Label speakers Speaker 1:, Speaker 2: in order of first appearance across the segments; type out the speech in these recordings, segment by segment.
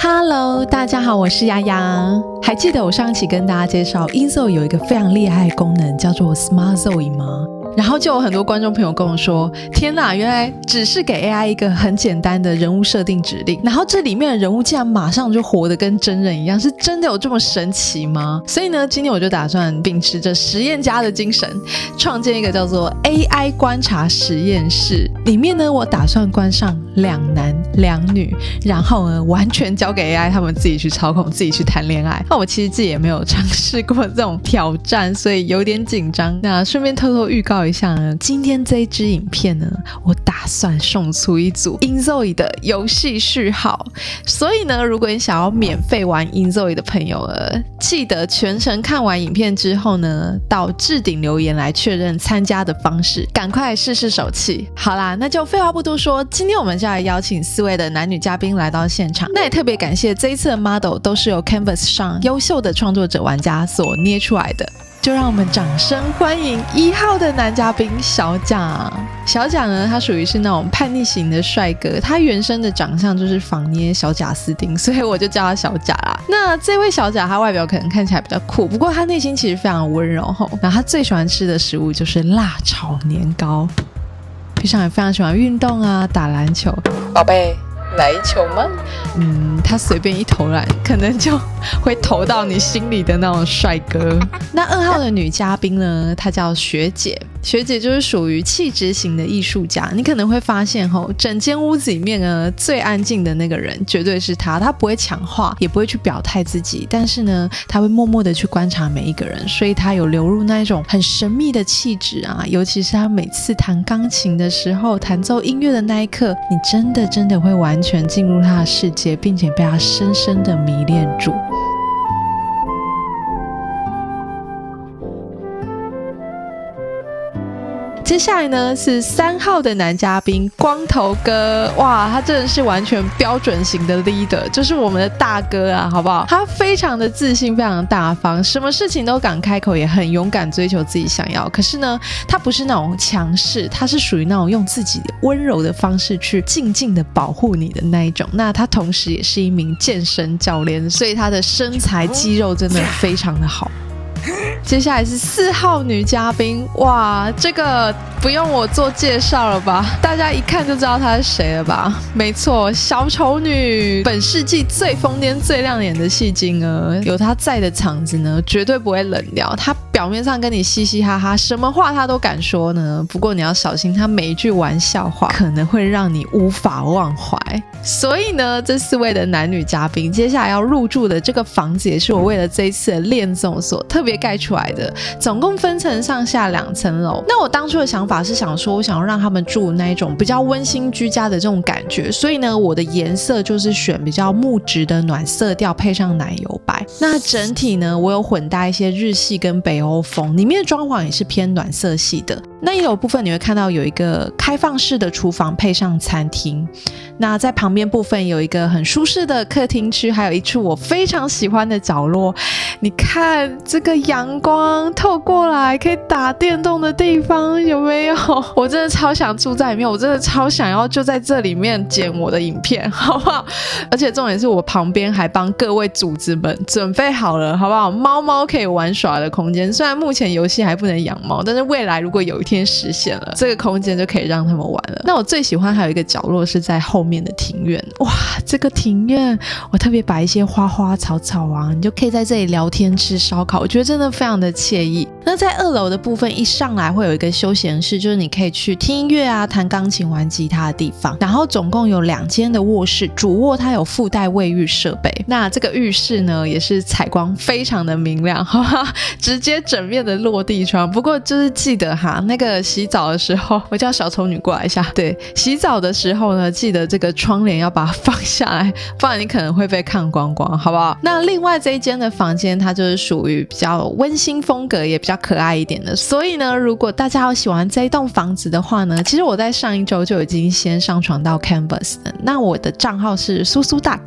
Speaker 1: Hello， 大家好，我是丫丫。还记得我上一期跟大家介绍 InZOE 有一个非常厉害的功能叫做 Smart Zoe 吗？然后就有很多观众朋友跟我说，天哪，原来只是给 AI 一个很简单的人物设定指令，然后这里面的人物竟然马上就活得跟真人一样，是真的有这么神奇吗？所以呢，今天我就打算秉持着实验家的精神，创建一个叫做 AI 观察实验室。里面呢，我打算关上2男2女，然后呢，完全交给 AI 他们自己去操控，自己去谈恋爱。那我其实自己也没有尝试过这种挑战，所以有点紧张。那顺便偷偷预告一下呢，今天这一支影片呢，我打算送出一组 InZOE 的游戏序号。所以呢，如果你想要免费玩 InZOE 的朋友记得全程看完影片之后呢，到置顶留言来确认参加的方式，赶快试试手气。好啦，那就废话不多说，今天我们就来邀请4位的男女嘉宾来到现场。那也特别感谢这一次的 model 都是由 Canvas 上优秀的创作者玩家所捏出来的。就让我们掌声欢迎1号的男嘉宾小贾。小贾呢，他属于是那种叛逆型的帅哥，他原生的长相就是仿捏小贾斯汀，所以我就叫他小贾啦。那这位小贾，他外表可能看起来比较酷，不过他内心其实非常温柔吼。然后他最喜欢吃的食物就是辣炒年糕，平常也非常喜欢运动啊，打篮球。宝贝，来一球吗？他随便一投篮，可能就会投到你心里的那种帅哥。那2号的女嘉宾呢，她叫学姐。学姐就是属于气质型的艺术家，你可能会发现整间屋子里面呢，最安静的那个人绝对是她。她不会抢话，也不会去表态自己，但是呢，她会默默的去观察每一个人，所以她有流入那一种很神秘的气质啊。尤其是她每次弹钢琴的时候，弹奏音乐的那一刻，你真的会完全进入她的世界，并且被她深深的迷恋住。接下来呢是3号的男嘉宾光头哥。哇，他真的是完全标准型的 leader， 就是我们的大哥啊，好不好？他非常的自信，非常的大方，什么事情都敢开口，也很勇敢追求自己想要。可是呢，他不是那种强势，他是属于那种用自己温柔的方式去静静的保护你的那一种。那他同时也是一名健身教练，所以他的身材肌肉真的非常的好。接下来是4号女嘉宾。哇，这个不用我做介绍了吧，大家一看就知道她是谁了吧？没错，小丑女，本世纪最疯癫最亮眼的戏精儿，有她在的场子呢，绝对不会冷掉。她表面上跟你嘻嘻哈哈，什么话她都敢说呢，不过你要小心，她每一句玩笑话可能会让你无法忘怀。所以呢，这4位的男女嘉宾接下来要入住的这个房子，也是我为了这一次的恋综所特别盖出来的，总共分成上下2层楼。那我当初的想法是想说，我想要让他们住那一种比较温馨居家的这种感觉，所以呢，我的颜色就是选比较木质的暖色调，配上奶油白。那整体呢，我有混搭一些日系跟北欧风，里面的装潢也是偏暖色系的。那也有部分你会看到有一个开放式的厨房配上餐厅，那在旁边部分有一个很舒适的客厅区，还有一处我非常喜欢的角落。你看这个阳光透过来可以打电动的地方，有没有？我真的超想住在里面，我真的超想要就在这里面剪我的影片，好不好？而且重点是我旁边还帮各位组织们准备好了，好不好？猫可以玩耍的空间，虽然目前游戏还不能养猫，但是未来如果有一天实现了，这个空间就可以让他们玩了。那我最喜欢还有一个角落是在后面的庭院。哇，这个庭院我特别摆一些花花草草啊，你就可以在这里聊天吃烧烤，我觉得真的非常的惬意。那在2楼的部分一上来会有一个休闲室，就是你可以去听音乐啊，弹钢琴玩吉他的地方。然后总共有2间的卧室，主卧它有附带卫浴设备。那这个浴室呢也是采光非常的明亮，哈哈，直接整面的落地窗。不过就是记得哈，那个洗澡的时候，我叫小丑女过来一下。对，洗澡的时候呢，记得这个窗帘要把它放下来，不然你可能会被看光光，好不好？那另外这一间的房间，它就是属于比较温馨风格，也比较较可爱一点的。所以呢，如果大家有喜欢这一栋房子的话呢，其实我在上一周就已经先上传到 Canvas 了。那我的账号是苏苏 Duck，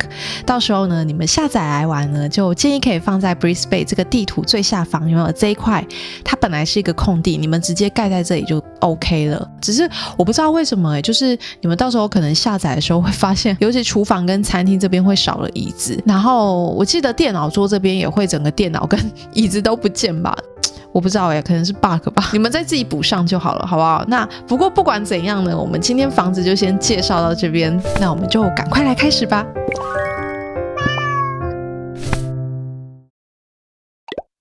Speaker 1: 到时候呢你们下载来玩呢，就建议可以放在 Brisbane 这个地图最下方，有没有这一块？它本来是一个空地，你们直接盖在这里就 OK 了。只是我不知道为什么就是你们到时候可能下载的时候会发现，尤其厨房跟餐厅这边会少了椅子，然后我记得电脑桌这边也会整个电脑跟椅子都不见吧。我不知道可能是 bug 吧，你们再自己补上就好了，好不好？那不过不管怎样呢，我们今天房子就先介绍到这边，那我们就赶快来开始吧。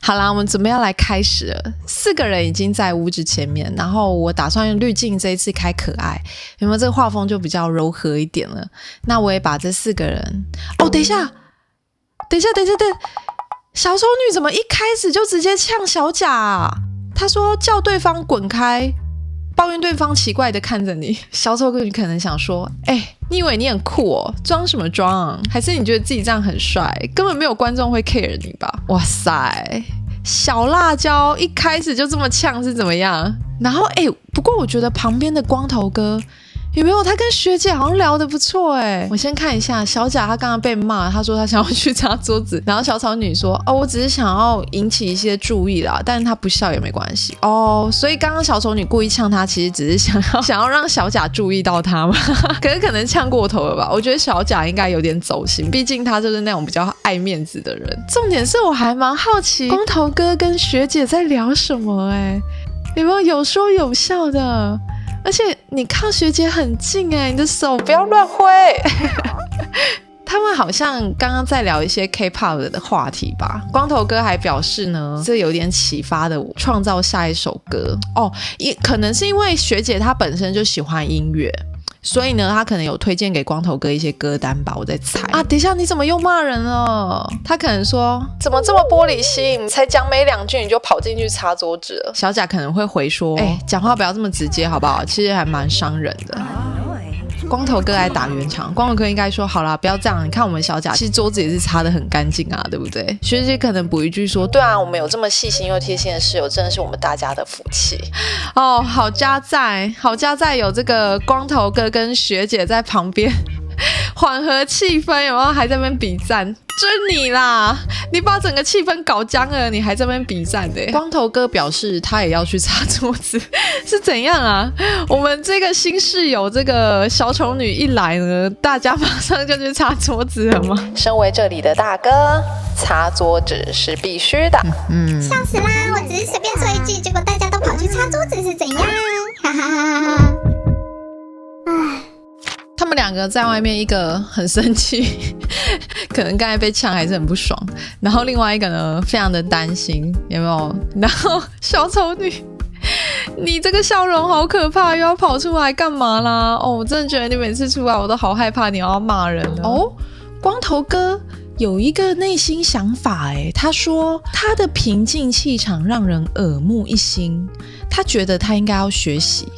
Speaker 1: 好啦，我们准备要来开始了。4个人已经在屋子前面，然后我打算用滤镜这一次开可爱，有没有？这个画风就比较柔和一点了。那我也把这4个人……哦，等一下，小丑女怎么一开始就直接呛小贾啊？她说叫对方滚开，抱怨对方奇怪的看着你。小丑女可能想说，你以为你很酷哦，装什么装？还是你觉得自己这样很帅，根本没有观众会 care 你吧？哇塞，小辣椒一开始就这么呛是怎么样？然后不过我觉得旁边的光头哥有没有他跟学姐好像聊得不错我先看一下小贾，他刚刚被骂，他说他想要去擦桌子，然后小草女说我只是想要引起一些注意啦，但是他不笑也没关系所以刚刚小丑女故意呛他，其实只是想要让小贾注意到他嘛可能呛过头了吧。我觉得小贾应该有点走心，毕竟他就是那种比较爱面子的人。重点是我还蛮好奇光头哥跟学姐在聊什么有没有有说有笑的？而且你靠学姐很近你的手不要乱挥他们好像刚刚在聊一些 K-pop 的话题吧。光头哥还表示呢，这有点启发的我创造下一首歌可能是因为学姐她本身就喜欢音乐，所以呢他可能有推荐给光头哥一些歌单吧，我在猜等一下你怎么又骂人了？他可能说怎么这么玻璃心，才讲没2句你就跑进去擦桌子了。小贾可能会回说讲话不要这么直接好不好，其实还蛮伤人的。光头哥来打圆场，光头哥应该说好啦不要这样，你看我们小贾其实桌子也是擦得很干净啊，对不对？学姐可能补一句说对啊，我们有这么细心又贴心的室友，真的是我们大家的福气好加在有这个光头哥跟学姐在旁边缓和气氛，有没有？还在那边比赞，就是你啦，你把整个气氛搞僵了，你还在那边比赞光头哥表示他也要去擦桌子是怎样啊？我们这个新室友这个小丑女一来呢，大家马上就去擦桌子了吗？身为这里的大哥，擦桌子是必须的
Speaker 2: 笑死啦，我只是随便说一句，结果大家都跑去擦桌子是怎样？哈哈哈哈哈。
Speaker 1: 他们2个在外面，一个很生气可能刚才被呛还是很不爽，然后另外一个呢非常的担心，有没有？然后小丑女你这个笑容好可怕，又要跑出来干嘛啦？我真的觉得你每次出来我都好害怕你要骂人了光头哥有一个内心想法他说他的平静气场让人耳目一新，他觉得他应该要学习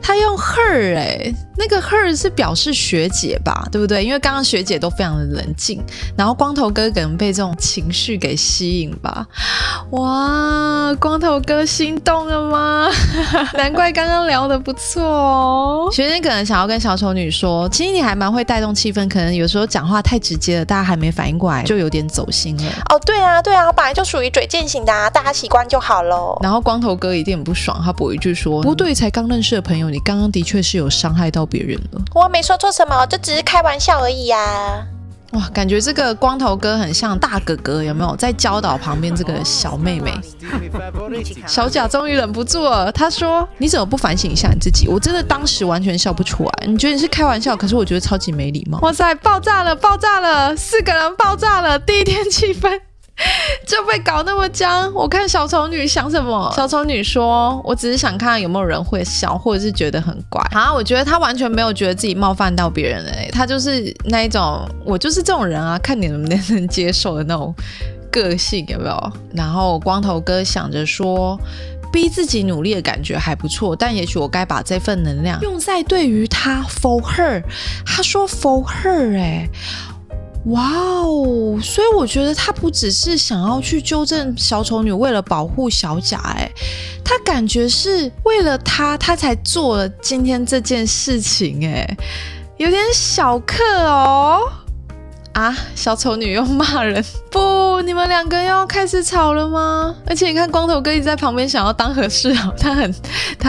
Speaker 1: 他用 her 那个 her 是表示学姐吧，对不对？因为刚刚学姐都非常的冷静，然后光头哥可能被这种情绪给吸引吧。哇，光头哥心动了吗？难怪刚刚聊得不错学姐可能想要跟小丑女说，其实你还蛮会带动气氛，可能有时候讲话太直接了，大家还没反应过来就有点走心了
Speaker 2: 对啊本来就属于嘴贱型的大家习惯就好咯。
Speaker 1: 然后光头哥一定很不爽，他补一句说不对，才刚认识的朋友，你刚刚的确是有伤害到别人了。
Speaker 2: 我没说错什么，这只是开玩笑而已
Speaker 1: 哇，感觉这个光头哥很像大哥哥，有没有在教导旁边这个小妹妹？小贾终于忍不住了，他说你怎么不反省一下你自己？我真的当时完全笑不出来，你觉得你是开玩笑，可是我觉得超级没礼貌。哇塞，爆炸了，4个人爆炸了，第一天气氛就被搞那么僵。我看小丑女想什么，小丑女说我只是想看有没有人会笑，或者是觉得很怪我觉得她完全没有觉得自己冒犯到别人她就是那一种我就是这种人啊，看你能不能接受的那种个性，有没有？然后光头哥想着说逼自己努力的感觉还不错，但也许我该把这份能量用在对于他 for her。 他说 for her 哇哦，所以我觉得他不只是想要去纠正小丑女为了保护小贾，他感觉是为了他才做了今天这件事情，有点小客哦。啊！小丑女又骂人，不，你们两个又要开始吵了吗？而且你看，光头哥一直在旁边想要当和事佬，他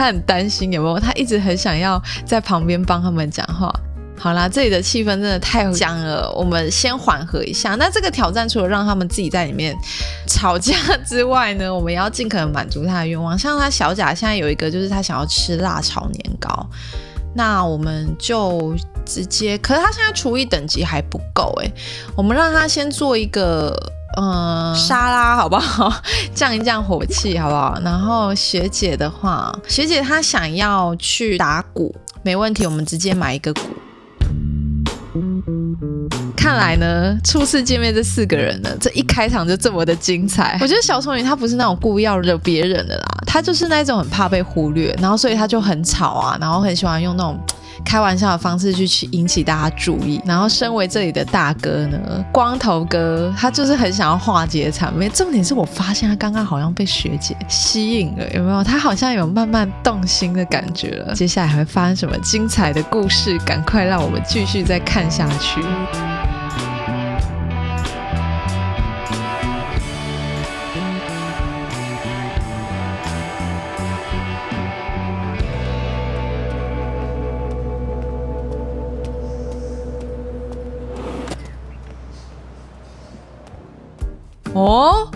Speaker 1: 很担心，有没有？他一直很想要在旁边帮他们讲话。好啦，这里的气氛真的太僵了，我们先缓和一下。那这个挑战除了让他们自己在里面吵架之外呢，我们也要尽可能满足他的愿望。像他小贾现在有一个，就是他想要吃辣炒年糕。那我们就直接，可是他现在厨艺等级还不够我们让他先做一个沙拉好不好？降一降火气好不好？然后学姐的话，学姐她想要去打鼓，没问题，我们直接买一个鼓。看来呢，初次见面这4个人呢，这一开场就这么的精彩。我觉得小丑女她不是那种故意要惹别人的啦，她就是那种很怕被忽略，然后所以她就很吵啊，然后很喜欢用那种开玩笑的方式去引起大家注意。然后身为这里的大哥呢，光头哥他就是很想要化解场面。重点是我发现他刚刚好像被学姐吸引了，有没有？他好像有慢慢动心的感觉了。接下来还会发生什么精彩的故事？赶快让我们继续再看下去。哦，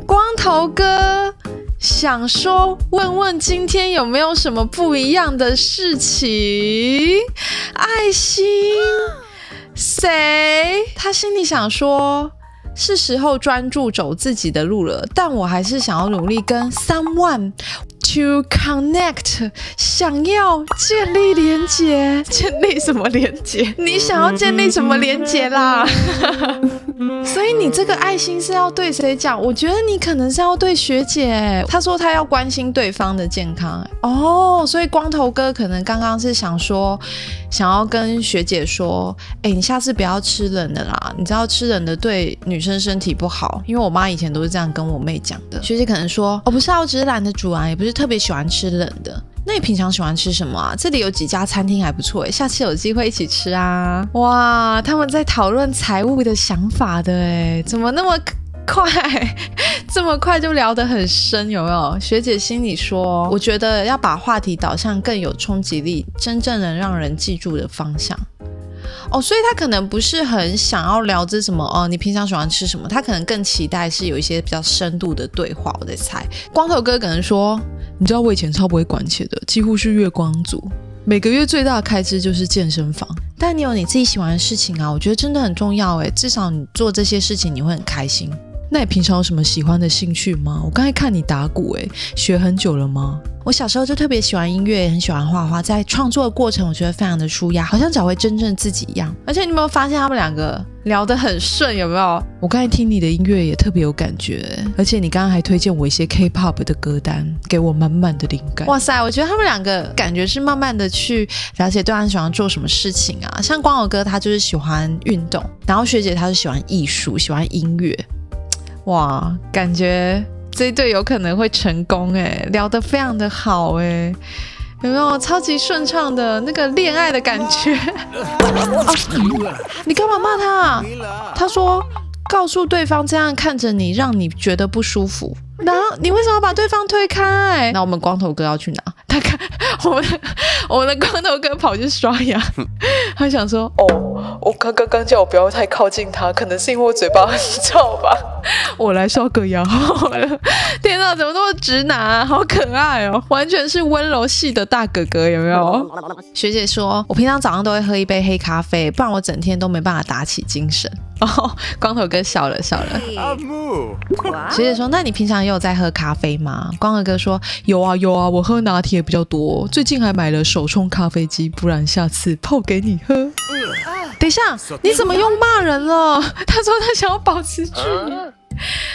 Speaker 1: 光头哥想说问问今天有没有什么不一样的事情？爱心谁？他心里想说是时候专注走自己的路了，但我还是想要努力跟 someone to connect， 想要建立连结。建立什么连结？你想要建立什么连结啦？所以你这个爱心是要对谁讲？我觉得你可能是要对学姐。他说他要关心对方的健康。哦，所以光头哥可能刚刚是想要跟学姐说，你下次不要吃冷的啦，你知道吃冷的对女生身体不好，因为我妈以前都是这样跟我妹讲的。学姐可能说，不是啊，我只是懒得煮啊，也不是特别喜欢吃冷的。那你平常喜欢吃什么啊？这里有几家餐厅还不错下次有机会一起吃啊。哇，他们在讨论财务的想法的怎么那么快这么快就聊得很深，有没有？学姐心里说，我觉得要把话题导向更有冲击力，真正能让人记住的方向。所以他可能不是很想要聊这什么你平常喜欢吃什么，他可能更期待是有一些比较深度的对话。我在猜，光头哥可能说，你知道我以前超不会管钱的，几乎是月光族，每个月最大的开支就是健身房。但你有你自己喜欢的事情啊，我觉得真的很重要至少你做这些事情你会很开心。那你平常有什么喜欢的兴趣吗？我刚才看你打鼓学很久了吗？我小时候就特别喜欢音乐，也很喜欢画画，在创作的过程我觉得非常的舒压，好像找回真正自己一样。而且你有没有发现他们两个聊得很顺，有没有？我刚才听你的音乐也特别有感觉，而且你刚刚还推荐我一些 K-pop 的歌单，给我满满的灵感。哇塞，我觉得他们两个感觉是慢慢的去了解对方喜欢做什么事情啊。像光头哥他就是喜欢运动，然后学姐她是喜欢艺术，喜欢音乐。哇，感觉这一对有可能会成功聊得非常的好有没有？超级顺畅的那个恋爱的感觉你干嘛骂他啊？他说告诉对方这样看着你让你觉得不舒服，然后你为什么把对方推开？那我们光头哥要去哪？他看我们的光头哥跑去刷牙他想说我刚叫我不要太靠近他，可能是因为我嘴巴很臭吧，我来刷个牙好了。天哪，怎么那么直男啊，好可爱完全是温柔系的大哥哥，有没有？学姐说我平常早上都会喝一杯黑咖啡，不然我整天都没办法打起精神。光头哥笑了。学姐说那你平常也有在喝咖啡吗？光头哥说有啊，我喝拿铁比较多，最近还买了手冲咖啡机，不然下次泡给你喝。等一下，你怎么又骂人了？他说他想要保持距离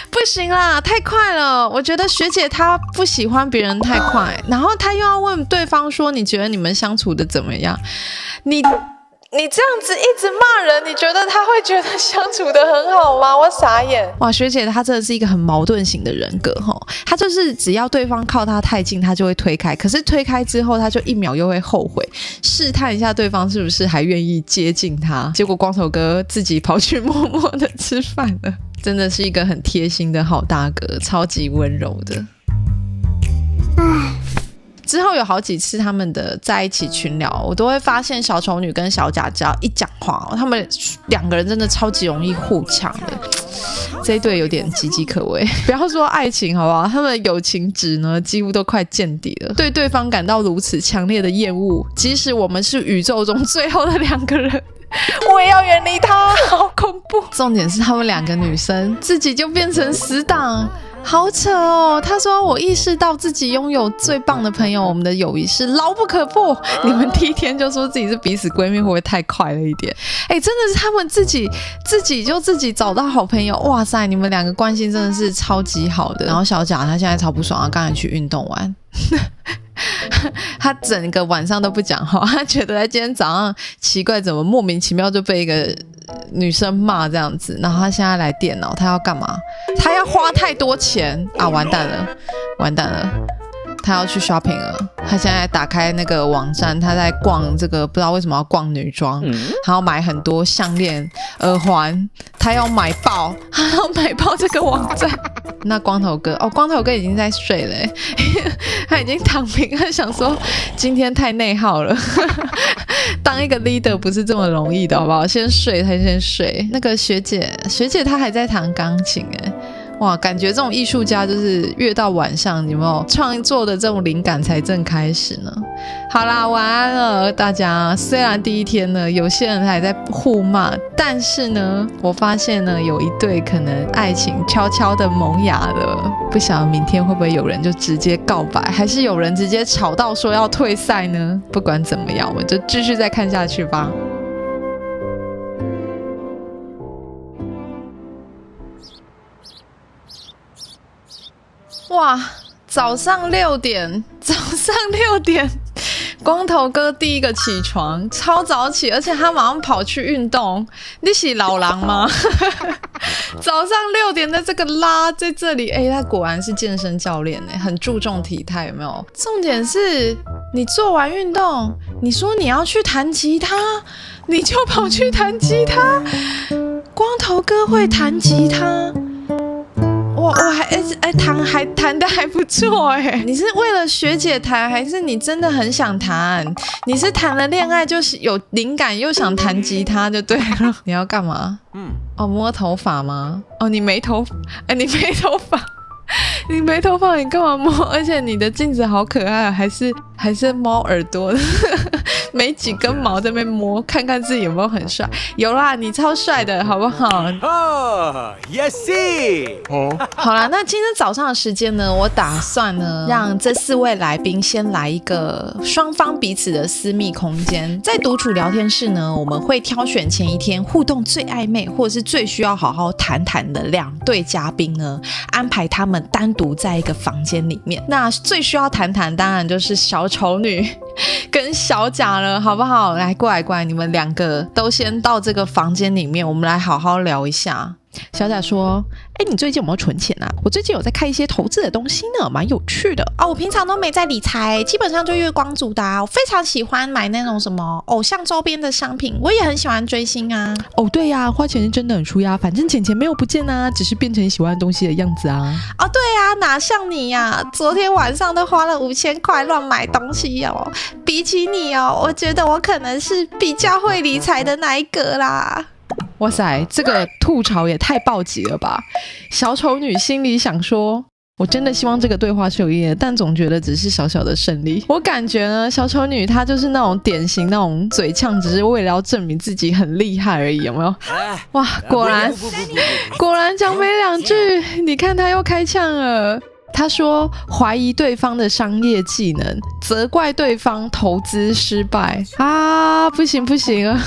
Speaker 1: 不行啦，太快了。我觉得学姐她不喜欢别人太快，然后她又要问对方说你觉得你们相处的怎么样？你你这样子一直骂人，你觉得他会觉得相处得很好吗？我傻眼。哇，学姐她真的是一个很矛盾型的人格齁，她就是只要对方靠她太近，她就会推开，可是推开之后，她就1秒又会后悔，试探一下对方是不是还愿意接近她。结果光头哥自己跑去默默的吃饭了，真的是一个很贴心的好大哥，超级温柔的。之后有好几次他们的在一起群聊，我都会发现小丑女跟小贾只要一讲话，他们2个人真的超级容易互呛的，这一对有点岌岌可危。不要说爱情好不好，他们的友情值呢几乎都快见底了，对对方感到如此强烈的厌恶，即使我们是宇宙中最后的2个人，我也要远离他，好恐怖。重点是他们2个女生自己就变成死党，好扯哦。他说我意识到自己拥有最棒的朋友，我们的友谊是牢不可破。你们第一天就说自己是彼此闺蜜，会不会太快了一点？真的是他们自己找到好朋友，哇塞，你们2个关系真的是超级好的。然后小贾他现在超不爽，他刚才去运动完他整个晚上都不讲话，他觉得他今天早上奇怪怎么莫名其妙就被一个女生骂这样子，然后他现在来电脑，他要干嘛？他要花太多钱啊！完蛋了，他要去 shopping 了。他现在打开那个网站，他在逛这个，不知道为什么要逛女装，他要买很多项链、耳环，他要买爆这个网站。那光头哥已经在睡了他已经躺平，他想说今天太内耗了当一个 leader 不是这么容易的好不好？先睡。那个学姐她还在弹钢琴哇，感觉这种艺术家就是越到晚上有没有创作的这种灵感才正开始呢。好啦，晚安了大家。虽然第一天呢有些人还在互骂，但是呢我发现呢有一对可能爱情悄悄的萌芽了，不晓得明天会不会有人就直接告白，还是有人直接吵到说要退赛呢？不管怎么样，我们就继续再看下去吧。哇，早上6点，光头哥第一个起床，超早起，而且他马上跑去运动。你是老狼吗？早上6点的这个拉在这里，他果然是健身教练很注重体态，有没有？重点是你做完运动，你说你要去弹吉他，你就跑去弹吉他。光头哥会弹吉他。我还弹得还不错你是为了学姐弹，还是你真的很想弹？你是谈了恋爱就是有灵感又想弹吉他就对了。你要干嘛？摸头发吗？你没头发，你没头发，你干嘛摸？而且你的镜子好可爱，还是猫耳朵的没几根毛在那边摸，看看自己有没有很帅。有啦，你超帅的好不好
Speaker 3: ？Yes。
Speaker 1: 好啦，那今天早上的时间呢，我打算呢让这4位来宾先来一个双方彼此的私密空间。在独处聊天室呢，我们会挑选前一天互动最暧昧或者是最需要好好谈谈的2对嘉宾呢，安排他们单独在一个房间里面。那最需要谈谈当然就是小丑女跟小贾了，好不好？来，过来，你们2个都先到这个房间里面，我们来好好聊一下。小贾说：你最近有没有存钱啊？我最近有在看一些投资的东西呢，蛮有趣的我平常都没在理财，基本上就月光族的我非常喜欢买那种什么偶像周边的商品，我也很喜欢追星啊。对呀，花钱是真的很舒压，反正钱没有不见啊，只是变成喜欢东西的样子啊。对啊，哪像你呀，昨天晚上都花了5000块乱买东西比起你我觉得我可能是比较会理财的那一个啦。哇塞，这个吐槽也太暴击了吧！小丑女心里想说，我真的希望这个对话是有意义的，但总觉得只是小小的胜利。我感觉呢，小丑女她就是那种典型那种嘴呛，只是为了要证明自己很厉害而已，有没有？哇，果然讲没2句，你看她又开呛了。他说怀疑对方的商业技能，责怪对方投资失败啊！不行啊！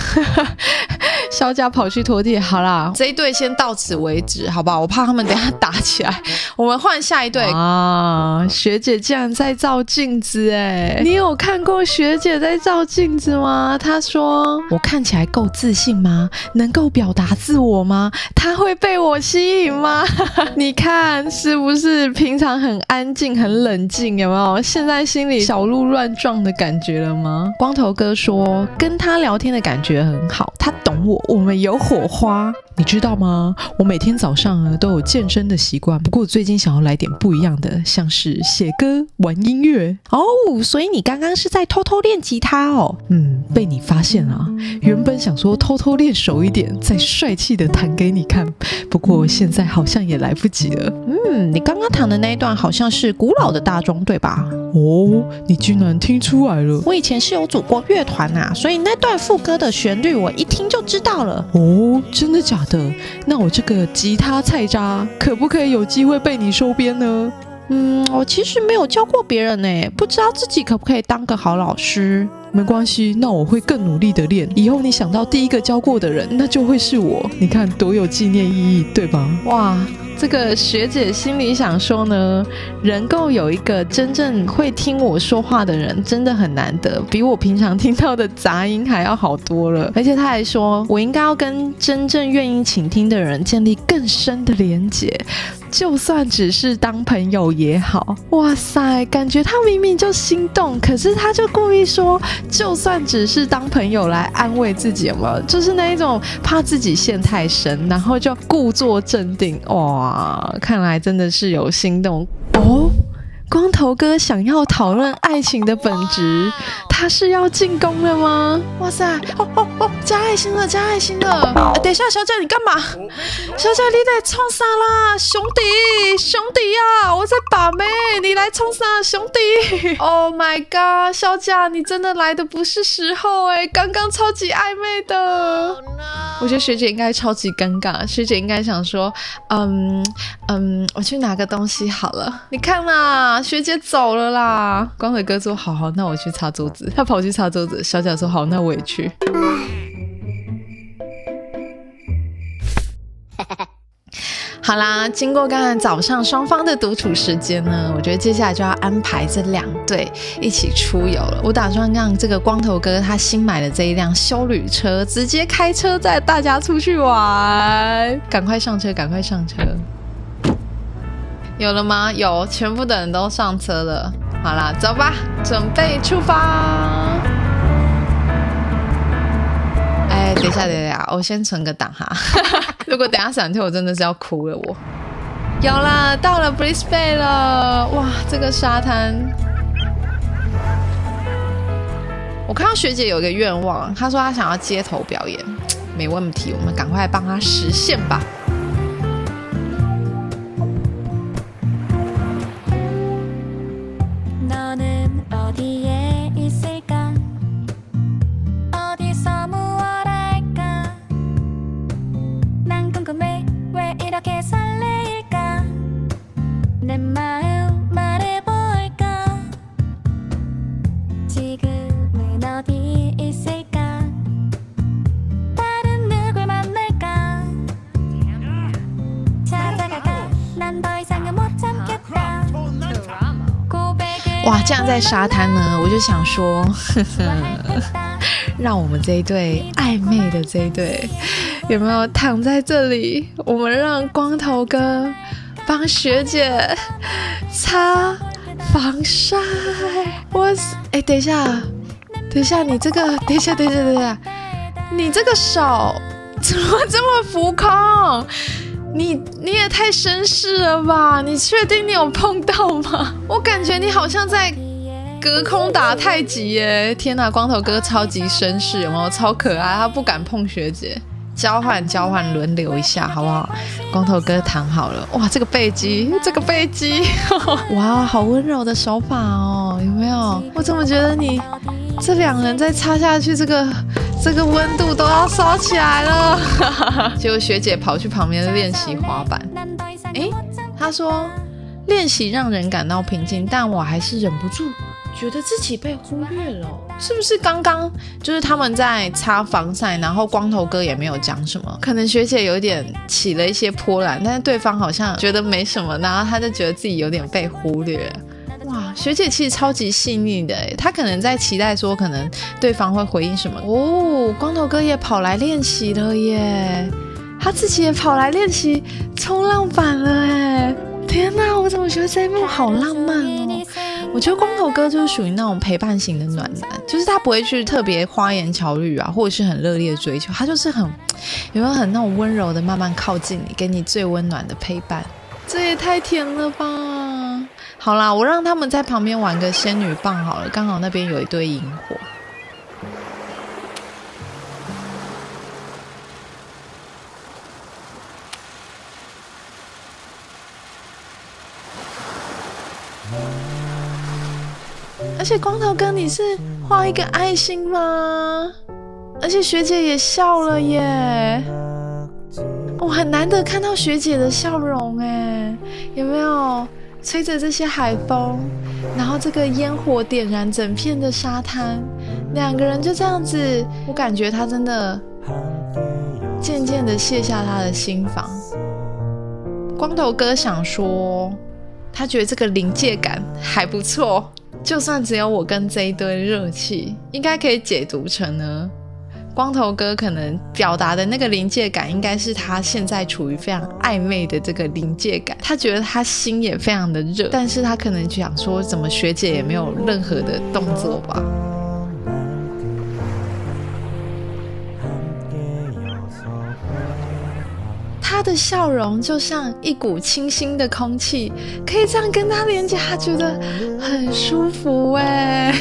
Speaker 1: 肖家跑去拖地，好啦，这一队先到此为止，好不好？我怕他们等一下打起来，我们换下一队啊！学姐竟然在照镜子哎！你有看过学姐在照镜子吗？她说：“我看起来够自信吗？能够表达自我吗？她会被我吸引吗？”你看是不是平常很安静、很冷静，有没有？现在心里小鹿乱撞的感觉了吗？光头哥说，跟他聊天的感觉很好，他懂我。我们有火花，你知道吗？我每天早上都有健身的习惯，不过最近想要来点不一样的，像是写歌、玩音乐。哦，所以你刚刚是在偷偷练吉他哦？被你发现了。原本想说偷偷练熟一点，再帅气的弹给你看，不过现在好像也来不及了。你刚刚弹的那一段好像是古老的大钟，对吧？哦，你居然听出来了！我以前是有组过乐团啊，所以那段副歌的旋律我一听就知道了。哦，真的假的？那我这个吉他菜渣可不可以有机会被你收编呢？我其实没有教过别人呢，不知道自己可不可以当个好老师。没关系，那我会更努力的练。以后你想到第一个教过的人，那就会是我。你看多有纪念意义，对吧？哇！这个学姐心里想说呢，能够有一个真正会听我说话的人真的很难得，比我平常听到的杂音还要好多了。而且她还说，我应该要跟真正愿意倾听的人建立更深的连结，就算只是当朋友也好。哇塞，感觉她明明就心动，可是她就故意说就算只是当朋友来安慰自己，有没有？就是那一种怕自己陷太深，然后就故作镇定。哇，看来真的是有心动哦。光头哥想要讨论爱情的本质，他是要进攻了吗？哇塞，加爱心了！等一下，小姐你干嘛？小姐你在冲啥啦？兄弟呀，我在把妹，你来冲啥？兄弟 ！Oh my god， 小姐你真的来的不是时候哎，刚刚超级暧昧的。我觉得学姐应该超级尴尬，学姐应该想说，我去拿个东西好了。你看啦，学姐走了啦。光头哥说好，那我去擦桌子。他跑去擦桌子，小贾说好，那我也去。好啦，经过刚才早上双方的独处时间呢，我觉得接下来就要安排这2队一起出游了。我打算让这个光头哥他新买的这一辆休旅车直接开车载大家出去玩。赶快上车！有了吗？有，全部的人都上车了。好啦，走吧，准备出发。等一下，我先存个档哈。如果等一下闪退，我真的是要哭了。我有啦，到了 Brisbane 了。哇，这个沙滩。我看到学姐有一个愿望，她说她想要街头表演，没问题，我们赶快帮她实现吧。哇，这样在沙滩呢，我就想说，让我们这一对暧昧的这一对，有没有躺在这里？我们让光头哥帮学姐擦防晒。等一下，你这个，等一下，你这个手怎么这么浮空？你也太绅士了吧？你确定你有碰到吗？我感觉你好像在隔空打太极耶！天哪，光头哥超级绅士，有没有？超可爱，他不敢碰学姐。交换，轮流一下，好不好？光头哥躺好了。哇，这个背肌，哇，好温柔的手法哦，有没有？我怎么觉得你这2人再插下去，这个温度都要烧起来了。结果学姐跑去旁边练习滑板。她说练习让人感到平静，但我还是忍不住觉得自己被忽略了，是不是刚刚就是他们在擦防晒，然后光头哥也没有讲什么，可能学姐有点起了一些波澜，但是对方好像觉得没什么，然后他就觉得自己有点被忽略。哇，学姐其实超级细腻的耶，她可能在期待说可能对方会回应什么。哦，光头哥也跑来练习了耶，他自己也跑来练习冲浪板了耶。天哪，我怎么觉得这一幕好浪漫哦。我觉得光头哥就是属于那种陪伴型的暖男，就是他不会去特别花言巧语啊，或者是很热烈的追求，他就是有没有很那种温柔的慢慢靠近你，给你最温暖的陪伴。这也太甜了吧。好啦，我让他们在旁边玩个仙女棒好了，刚好那边有一堆萤火。而且光头哥，你是画一个爱心吗？而且学姐也笑了耶。我很难得看到学姐的笑容耶，有没有？吹着这些海风，然后这个烟火点燃整片的沙滩，两个人就这样子，我感觉他真的渐渐的卸下他的心防。光头哥想说，他觉得这个临界感还不错，就算只有我跟这一堆热气，应该可以解读成呢，光头哥可能表达的那个临界感，应该是他现在处于非常暧昧的这个临界感。他觉得他心也非常的热，但是他可能想说，怎么学姐也没有任何的动作吧。他的笑容就像一股清新的空气，可以这样跟他连接，他觉得很舒服耶。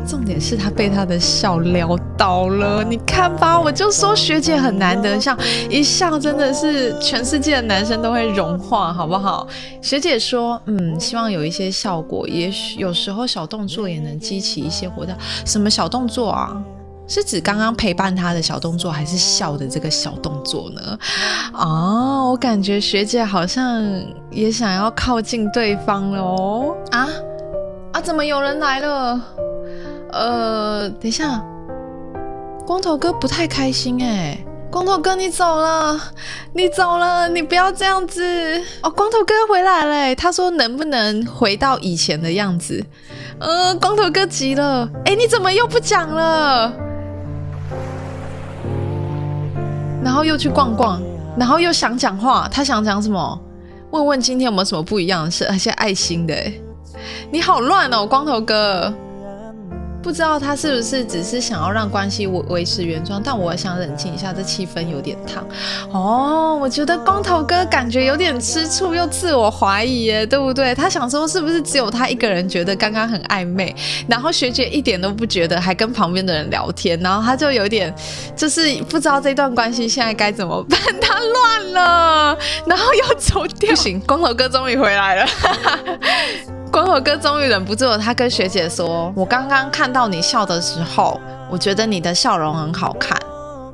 Speaker 1: 重点是他被他的笑撩到了，你看吧，我就说学姐很难得笑，一笑真的是全世界的男生都会融化，好不好？学姐说，希望有一些效果，也许有时候小动作也能激起一些活动。什么小动作啊？是指刚刚陪伴他的小动作，还是笑的这个小动作呢？哦，我感觉学姐好像也想要靠近对方了哦。怎么有人来了？等一下，光头哥不太开心耶。光头哥，你走了，你不要这样子哦。光头哥回来了耶，他说能不能回到以前的样子？光头哥急了，你怎么又不讲了？然后又去逛逛，然后又想讲话，他想讲什么？问问今天有没有什么不一样的事，而且爱心的耶。你好乱哦，光头哥。不知道他是不是只是想要让关系维持原状，但我想冷静一下，这气氛有点烫。我觉得光头哥感觉有点吃醋又自我怀疑耶，对不对？他想说是不是只有他一个人觉得刚刚很暧昧，然后学姐一点都不觉得，还跟旁边的人聊天，然后他就有点就是不知道这段关系现在该怎么办，他乱了，然后又走掉。不行，光头哥终于回来了。光头哥终于忍不住了，他跟学姐说，我刚刚看到你笑的时候，我觉得你的笑容很好看。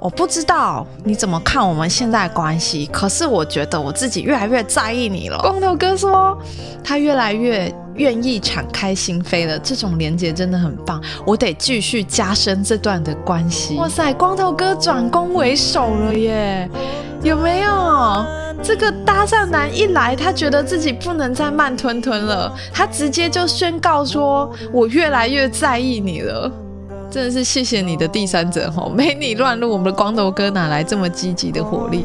Speaker 1: 我不知道你怎么看我们现在的关系，可是我觉得我自己越来越在意你了。光头哥说，他越来越愿意敞开心扉了，这种连结真的很棒，我得继续加深这段的关系。哇塞，光头哥转攻为守了耶，有没有？这个搭讪男一来，他觉得自己不能再慢吞吞了，他直接就宣告说，我越来越在意你了。真的是谢谢你的第三者吼，没你乱入，我们的光头哥哪来这么积极的活力？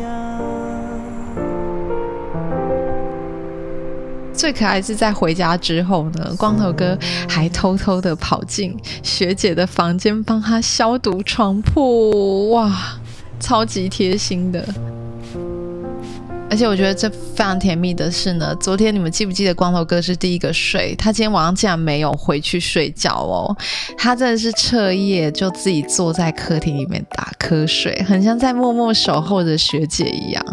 Speaker 1: 最可爱是在回家之后呢，光头哥还偷偷的跑进学姐的房间帮她消毒床铺，哇，超级贴心的。而且我觉得这非常甜蜜的是呢，昨天你们记不记得光头哥是第一个睡，他今天晚上竟然没有回去睡觉哦，他真的是彻夜就自己坐在客厅里面打瞌睡，很像在默默守候着学姐一样。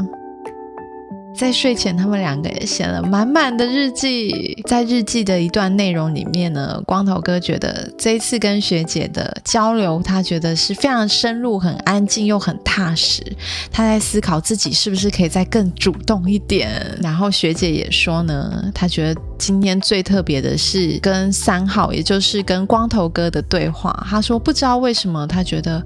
Speaker 1: 在睡前他们两个也写了满满的日记，在日记的一段内容里面呢，光头哥觉得这一次跟学姐的交流，他觉得是非常深入，很安静又很踏实，他在思考自己是不是可以再更主动一点。然后学姐也说呢，他觉得今天最特别的是跟3号，也就是跟光头哥的对话。他说不知道为什么他觉得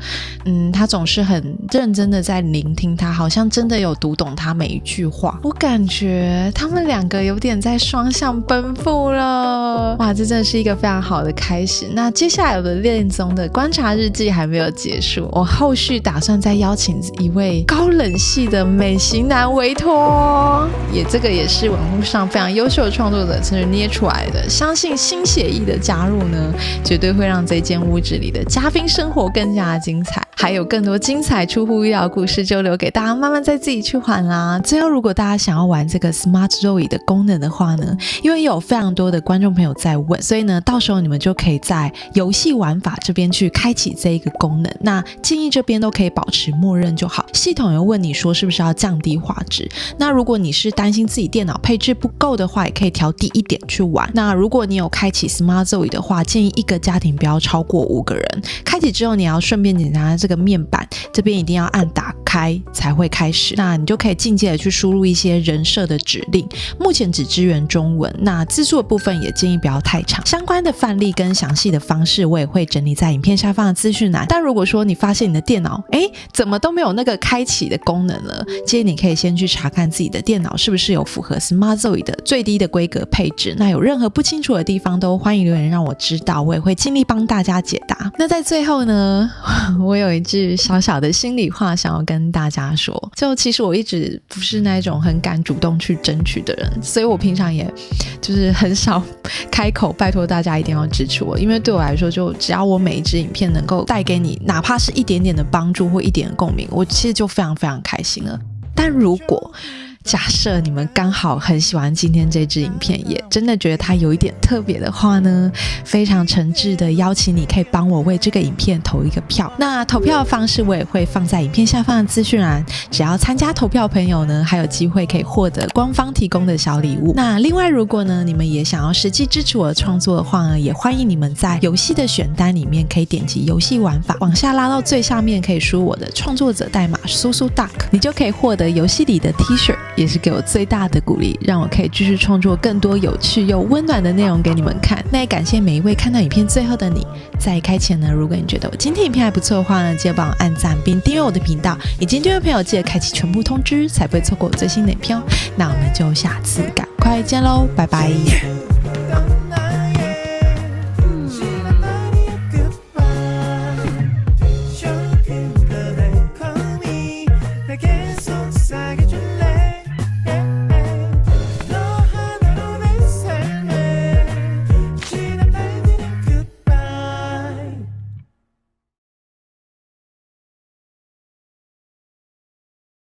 Speaker 1: 他总是很认真的在聆听他，好像真的有读懂他每一句话。我感觉他们2个有点在双向奔赴了。哇，这真的是一个非常好的开始。那接下来我的恋综的观察日记还没有结束，我后续打算再邀请一位高冷系的美型男委托，这个也是网络上非常优秀的创作者真的捏出来的。相信新血液的加入呢，绝对会让这间屋子里的嘉宾生活更加精彩。还有更多精彩出乎意料的故事，就留给大家慢慢再自己去玩啦。最后，如果大家想要玩这个 Smart Zoe 的功能的话呢，因为有非常多的观众朋友在问，所以呢，到时候你们就可以在游戏玩法这边去开启这一个功能。那建议这边都可以保持默认就好。系统有问你说是不是要降低画质，那如果你是担心自己电脑配置不够的话，也可以调低一点去玩。那如果你有开启 Smart Zoe 的话，建议一个家庭不要超过5个人。开启之后，你要顺便检查这个面板，这边一定要按打开才会开始。那你就可以进阶的去输入一些人设的指令，目前只支援中文。那字数的部分也建议不要太长。相关的范例跟详细的方式，我也会整理在影片下方的资讯栏。但如果说你发现你的电脑怎么都没有那个开启的功能了，建议你可以先去查看自己的电脑是不是有符合 Smart Zoe 的最低的规格配置。那有任何不清楚的地方都欢迎留言让我知道，我也会尽力帮大家解答。那在最后呢，我有一句小小的心里话想要跟大家说，就其实我一直不是那种很敢主动去争取的人，所以我平常也就是很少开口拜托大家一定要支持我，因为对我来说，就只要我每一支影片能够带给你哪怕是一点点的帮助或一点的共鸣，我其实就非常非常开心了。但如果假设你们刚好很喜欢今天这支影片，也真的觉得它有一点特别的话呢，非常诚挚的邀请你可以帮我为这个影片投一个票。那投票的方式我也会放在影片下方的资讯栏，只要参加投票朋友呢，还有机会可以获得官方提供的小礼物。那另外如果呢你们也想要实际支持我的创作的话呢，也欢迎你们在游戏的选单里面可以点击游戏玩法，往下拉到最下面可以输我的创作者代码苏苏 duck， 你就可以获得游戏里的 T 恤，也是给我最大的鼓励，让我可以继续创作更多有趣又温暖的内容给你们看。那也感谢每一位看到影片最后的你。在开前呢，如果你觉得我今天影片还不错的话呢，记得帮我按赞并订阅我的频道，已经订阅朋友记得开启全部通知，才不会错过我最新的影片哦。那我们就下次赶快见喽，拜拜。